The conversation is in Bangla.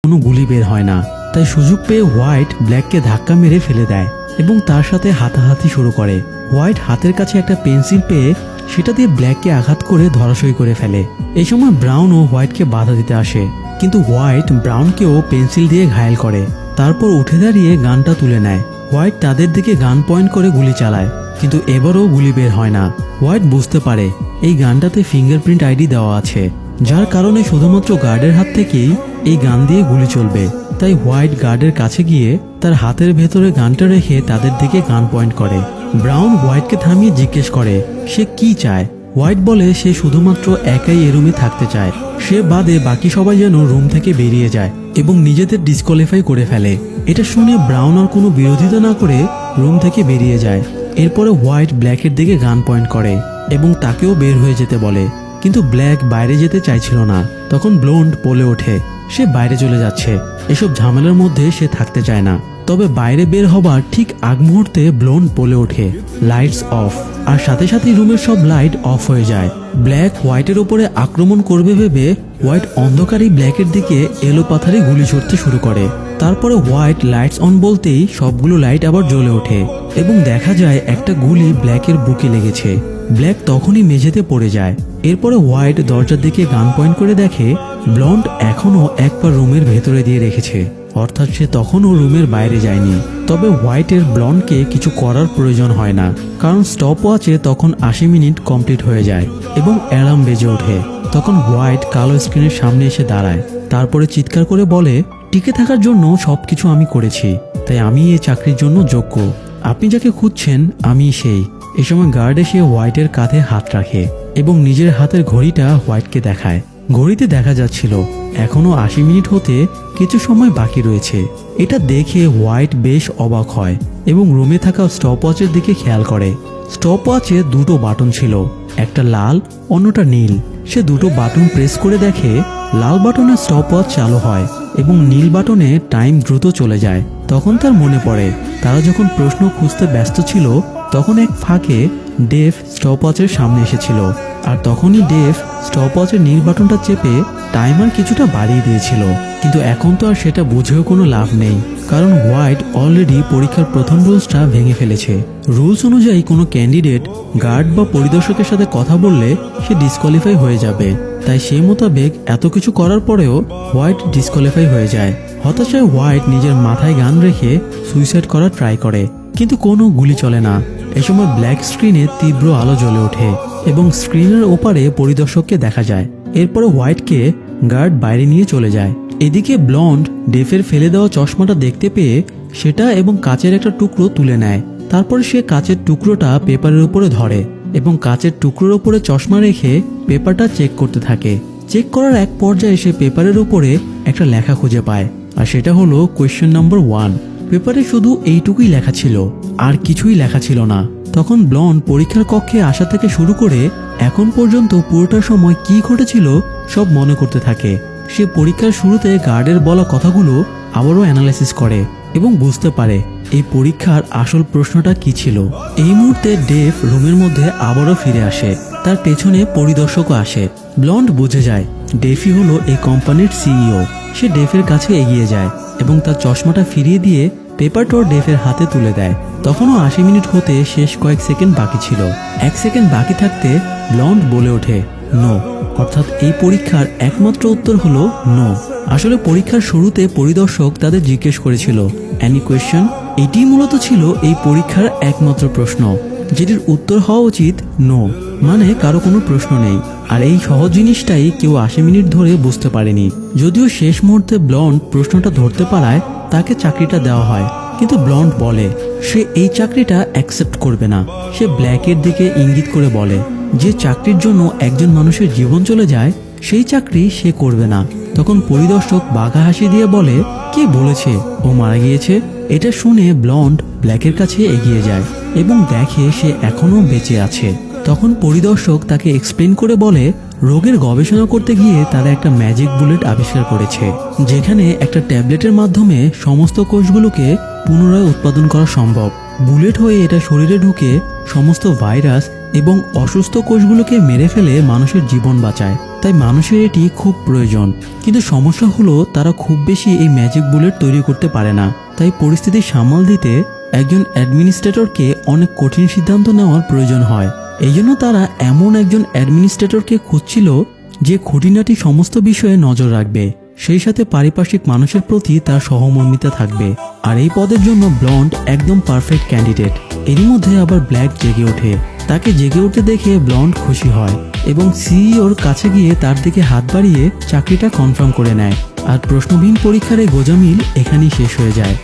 কোনো গুলি বের হয় না। তাই সুযোগ পেয়ে হোয়াইট ব্ল্যাককে ধাক্কা মেরে ফেলে দেয় এবং তার সাথে হাতাহাতি শুরু করে। হোয়াইট হাতের কাছে একটা পেন্সিল পেয়ে সেটা দিয়ে ব্ল্যাককে আঘাত করে ধরাশয়ী করে ফেলে। এই সময় ব্রাউন ও হোয়াইটকে বাধা দিতে আসে, কিন্তু হোয়াইট ব্রাউনকেও পেন্সিল দিয়ে ঘায়েল করে। তারপর উঠে দাঁড়িয়ে গানটা তুলে নেয়। হোয়াইট তাদের দিকে গান পয়েন্ট করে গুলি চালায়, কিন্তু এবারও গুলি বের হয় না। হোয়াইট বুঝতে পারে এই গানটাতে ফিঙ্গারপ্রিন্ট আইডি দেওয়া আছে, যার কারণে শুধুমাত্র গার্ডের হাত থেকেই এই গান দিয়ে গুলি চলবে। তাই হোয়াইট গার্ডের কাছে গিয়ে তার হাতের ভেতরে গানটা রেখে তাদের দিকে গান পয়েন্ট করে। ব্রাউন হোয়াইটকে থামিয়ে জিজ্ঞেস করে সে কি চায়। হোয়াইট বলে সে শুধুমাত্র একাই এ রুমে থাকতে চায়, সে বাদে বাকি সবাই যেন রুম থেকে বেরিয়ে যায় এবং নিজেদের ডিসকোয়ালিফাই করে ফেলে। এটা শুনে ব্রাউন আর কোনো বিরোধিতা না করে রুম থেকে বেরিয়ে যায়। এরপরে হোয়াইট ব্ল্যাকের দিকে গান পয়েন্ট করে এবং তাকেও বের হয়ে যেতে বলে, কিন্তু ব্ল্যাক বাইরে যেতে চাইছিল না। তখন ব্লোন্ড বলে ওঠে সে বাইরে চলে যাচ্ছে, এসব ঝামেলার মধ্যে সে থাকতে চায় না। তবে বাইরে বের হবার ঠিক আগ মুহূর্তে ব্লোন্ড বলে ওঠে লাইটস অফ, আর সাথে সাথেই রুমের সব লাইট অফ হয়ে যায়। ব্ল্যাক হোয়াইটের উপরে আক্রমণ করবে ভেবে হোয়াইট অন্ধকারী ব্ল্যাকের দিকে এলোপাথারি গুলি ছুড়তে শুরু করে। তারপরে হোয়াইট লাইটস অন বলতেই সবগুলো লাইট আবার জ্বলে ওঠে এবং দেখা যায় একটা গুলি ব্ল্যাকের বুকে লেগেছে। ব্ল্যাক তখনই মেঝেতে পড়ে যায়। এরপরে হোয়াইট দরজার দিকে গান পয়েন্ট করে দেখে ব্লন্ড এখনো এক পা রুমের ভেতরে দিয়ে রেখেছে, অর্থাৎ সে তখনও রুমের বাইরে যায়নি। তবে হোয়াইটের ব্লন্ডকে কিছু করার প্রয়োজন হয় না, কারণ স্টপ ওয়াচে তখন 80 মিনিট কমপ্লিট হয়ে যায় এবং অ্যালার্ম বেজে ওঠে। তখন হোয়াইট কালো স্ক্রিনের সামনে এসে দাঁড়ায়, তারপরে চিৎকার করে বলে টিকে থাকার জন্য সবকিছু আমি করেছি, তাই আমি এই চাকরির জন্য যোগ্য। আপনি যাকে খুঁজছেন আমি সেই। এ সময় গার্ড এসে হোয়াইটের কাঁধে হাত রাখে এবং নিজের হাতের ঘড়িটা হোয়াইটকে দেখায়। ঘড়িতে দেখা যাচ্ছিল এখনো 80 মিনিট হতে কিছু সময় বাকি রয়েছে। এটা দেখে হোয়াইট বেশ অবাক হয় এবং রুমে থাকা স্টপ ওয়াচের দিকে খেয়াল করে। স্টপ ওয়াচে দুটো বাটন ছিল, একটা লাল অন্যটা নীল। সে দুটো বাটন প্রেস করে দেখে লাল বাটনে স্টপ ওয়াচ চালু হয় এবং নীল বাটনে টাইম দ্রুত চলে যায়। তখন তার মনে পড়ে তারা যখন প্রশ্ন খুঁজতে ব্যস্ত ছিল তখন এক ফাঁকে ডেভ স্টপ ওয়াচের সামনে এসেছিল, আর তখনই ডেভ স্টপ ওয়াচের নীল বাটনটা চেপে টাইমার কিছুটা বাড়িয়ে দিয়েছিল। কিন্তু এখন তো আর সেটা বুঝেও কোনো লাভ নেই, কারণ হোয়াইট অলরেডি পরীক্ষার প্রথম রুলসটা ভেঙে ফেলেছে। রুলস অনুযায়ী কোনো ক্যান্ডিডেট গার্ড বা পরিদর্শকের সাথে কথা বললে সে ডিসকোয়ালিফাই হয়ে যাবে। তাই সেই মোতাবেক এত কিছু করার পরেও হোয়াইট ডিসকোয়ালিফাই হয়ে যায়। হতাশায় হোয়াইট নিজের মাথায় গান রেখে সুইসাইড করার ট্রাই করে, কিন্তু কোনো গুলি চলে না। এ সময় ব্ল্যাক স্ক্রিনে তীব্র আলো জ্বলে ওঠে এবং স্ক্রিনের ওপারে পরিদর্শককে দেখা যায়। এরপরে হোয়াইটকে গার্ড বাইরে নিয়ে চলে যায়। এদিকে ব্লন্ড ডেফের ফেলে দেওয়া চশমাটা দেখতে পেয়ে সেটা এবং কাচের একটা টুকরো তুলে নেয়। তারপর সে কাচের টুকরোটা পেপারের উপরে ধরে এবং কাচের টুকরোর উপরে চশমা রেখে পেপারটা চেক করতে থাকে। চেক করার এক পর্যায়ে সে পেপারের উপরে একটা লেখা খুঁজে পায়, আর সেটা হলো কোয়েশ্চেন নাম্বার 1। পেপারে শুধু এইটুকুই লেখা ছিল, আর কিছুই লেখা ছিল না। তখন ব্লন্ড পরীক্ষার কক্ষে আসা থেকে শুরু করে এখন পর্যন্ত পুরোটা সময় কি ঘটেছিল সব মনে করতে থাকে। সে পরীক্ষার শুরুতে গার্ডের বলা কথাগুলো আবারও অ্যানালাইসিস করে এবং বুঝতে পারে এই পরীক্ষার আসল প্রশ্নটা কি ছিল। এই মুহূর্তে ডেভ রুমের মধ্যে আবারও ফিরে আসে, তার পেছনে পরিদর্শকও আসে। ব্লন্ড বুঝে যায় ডেভই হলো এই কোম্পানির সিইও। সে ডেভের কাছে এগিয়ে যায় এবং তার চশমাটা ফিরিয়ে দিয়ে পেপারটা ডেভের হাতে তুলে দেয়। তখনও 80 মিনিট হতে শেষ কয়েক সেকেন্ড বাকি ছিল। 1 সেকেন্ড বাকি থাকতে ব্লন্ড বলে ওঠে নো, অর্থাৎ এই পরীক্ষার একমাত্র উত্তর হলো নো। আসলে পরীক্ষার শুরুতে পরিদর্শক তাদের জিজ্ঞেস করেছিল এনি কোয়েশ্চেন। এটি মূলত ছিল এই পরীক্ষার একমাত্র প্রশ্ন, যেটির উত্তর হওয়া উচিত নো, মানে কারো কোনো প্রশ্ন নেই। আর এই সহজ জিনিসটাই কেউ 80 মিনিট ধরে বুঝতে পারেনি। যদিও শেষ মুহূর্তে ব্লন্ড প্রশ্নটা ধরতে পারায় তাকে চাকরিটা দেওয়া হয়, কিন্তু ব্লন্ড বলে সে এই চাকরিটা অ্যাকসেপ্ট করবে না। সে ব্ল্যাকের দিকে ইঙ্গিত করে বলে যে চাকরির জন্য একজন মানুষের জীবন চলে যায় সেই চাকরি সে করবে না। তখন পরিদর্শক বাঘা হাসি দিয়ে বলে কে বলেছে ও মারা গিয়েছে? এটা শুনে ব্লন্ড ব্ল্যাকের কাছে এগিয়ে যায় এবং দেখে সে এখনো বেঁচে আছে। তখন পরিদর্শক তাকে এক্সপ্লেন করে বলে রোগের গবেষণা করতে গিয়ে তারা একটা ম্যাজিক বুলেট আবিষ্কার করেছে, যেখানে একটা ট্যাবলেটের মাধ্যমে সমস্ত কোষগুলোকে পুনরায় উৎপাদন করা সম্ভব। বুলেট হয়ে এটা শরীরে ঢুকে সমস্ত ভাইরাস এবং অসুস্থ কোষগুলোকে মেরে ফেলে মানুষের জীবন বাঁচায়। তাই মানুষের এটি খুব প্রয়োজন। কিন্তু সমস্যা হলো তারা খুব বেশি এই ম্যাজিক বুলেট তৈরি করতে পারে না। তাই পরিস্থিতি সামাল দিতে একজন অ্যাডমিনিস্ট্রেটরকে অনেক কঠিন সিদ্ধান্ত নেওয়ার প্রয়োজন হয়। এই জন্য তারা এমন একজন অ্যাডমিনিস্ট্রেটরকে খুঁজছিল যে খুঁটিনাটি সমস্ত বিষয়ে নজর রাখবে, সেই সাথে পারিপার্শ্বিক মানুষের প্রতি তার সহমর্মিতা থাকবে। আর এই পদের জন্য ব্লন্ড একদম পারফেক্ট ক্যান্ডিডেট। এরই মধ্যে আবার ব্ল্যাক জেগে ওঠে। তাকে জেগে উঠতে দেখে ব্লন্ড খুশি হয় এবং সিইওর কাছে গিয়ে তার দিকে হাত বাড়িয়ে চাকরিটা কনফার্ম করে নেয়। আর প্রশ্নবিহীন পরীক্ষার এই গোজামিল এখানেই শেষ হয়ে যায়।